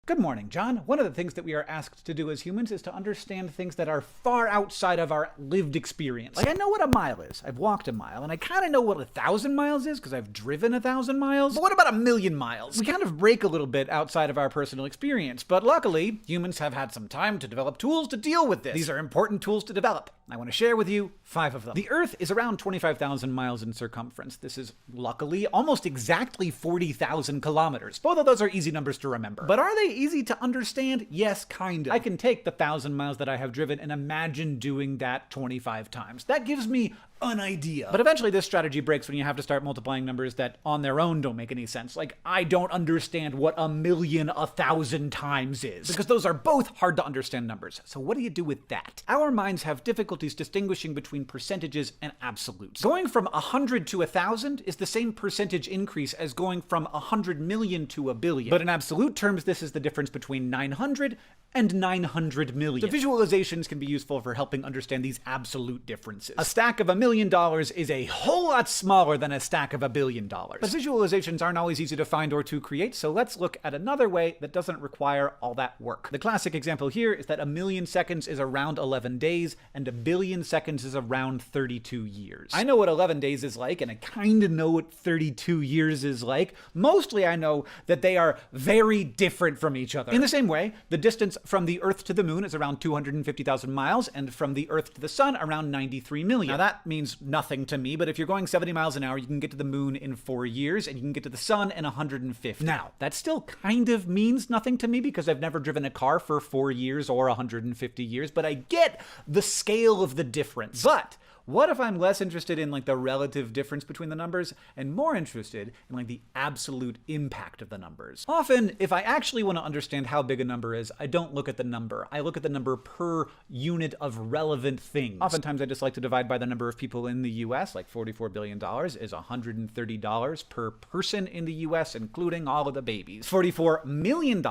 Good morning, John. One of the things that we are asked to do as humans is to understand things that are far outside of our lived experience. Like, I know what a mile is. I've walked a mile, and I kind of know what 1,000 miles is because I've driven 1,000 miles. But what about 1,000,000 miles? We kind of break a little bit outside of our personal experience, but luckily, humans have had some time to develop tools to deal with this. These are important tools to develop. I want to share with you 5 of them. The Earth is around 25,000 miles in circumference. This is, luckily, almost exactly 40,000 kilometers. Both of those are easy numbers to remember. But are they easy to understand? Yes, kind of. I can take the 1,000 miles that I have driven and imagine doing that 25 times. That gives me an idea. But eventually this strategy breaks when you have to start multiplying numbers that on their own don't make any sense. Like, I don't understand what 1,000,000 1,000 times is, because those are both hard to understand numbers. So what do you do with that? Our minds have difficulties distinguishing between percentages and absolutes. Going from 100 to 1,000 is the same percentage increase as going from 100 million to 1,000,000,000. But in absolute terms, this is the difference between 900 and 900 million. The visualizations can be useful for helping understand these absolute differences. A stack of $1,000,000 is a whole lot smaller than a stack of $1,000,000,000. But visualizations aren't always easy to find or to create, so let's look at another way that doesn't require all that work. The classic example here is that 1,000,000 seconds is around 11 days, and 1,000,000,000 seconds is around 32 years. I know what 11 days is like, and I kind of know what 32 years is like. Mostly I know that they are very different from each other. In the same way, the distance from the Earth to the Moon is around 250,000 miles, and from the Earth to the Sun around 93 million. Now that means nothing to me, but if you're going 70 miles an hour, you can get to the Moon in 4 years, and you can get to the Sun in 150. Now, that still kind of means nothing to me because I've never driven a car for 4 years or 150 years, but I get the scale of the difference. But what if I'm less interested in the relative difference between the numbers and more interested in the absolute impact of the numbers? Often, if I actually want to understand how big a number is, I don't look at the number. I look at the number per unit of relevant things. Oftentimes, I just like to divide by the number of people in the US, like $44 billion is $130 per person in the US, including all of the babies. $44 million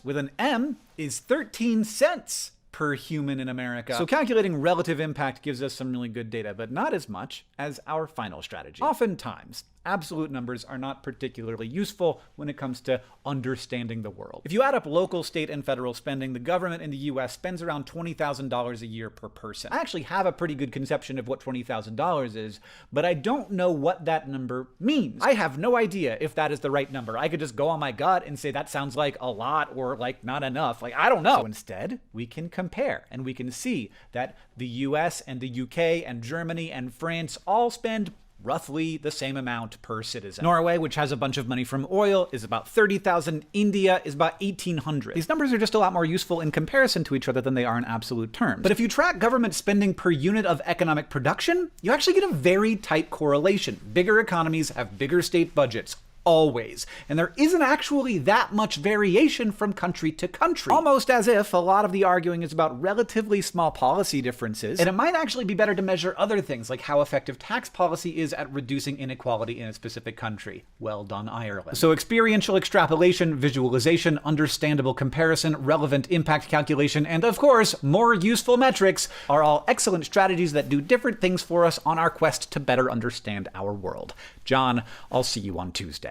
with an M is 13 cents per human in America. So calculating relative impact gives us some really good data, but not as much as our final strategy. Oftentimes, absolute numbers are not particularly useful when it comes to understanding the world. If you add up local, state, and federal spending, the government in the US spends around $20,000 a year per person. I actually have a pretty good conception of what $20,000 is, but I don't know what that number means. I have no idea if that is the right number. I could just go on my gut and say that sounds like a lot or not enough. I don't know. So instead, we can compare, and we can see that the US and the UK and Germany and France all spend roughly the same amount per citizen. Norway, which has a bunch of money from oil, is about 30,000. India is about 1,800. These numbers are just a lot more useful in comparison to each other than they are in absolute terms. But if you track government spending per unit of economic production, you actually get a very tight correlation. Bigger economies have bigger state budgets. Always. And there isn't actually that much variation from country to country. Almost as if a lot of the arguing is about relatively small policy differences, and it might actually be better to measure other things, like how effective tax policy is at reducing inequality in a specific country. Well done, Ireland. So experiential extrapolation, visualization, understandable comparison, relevant impact calculation, and of course, more useful metrics are all excellent strategies that do different things for us on our quest to better understand our world. John, I'll see you on Tuesday.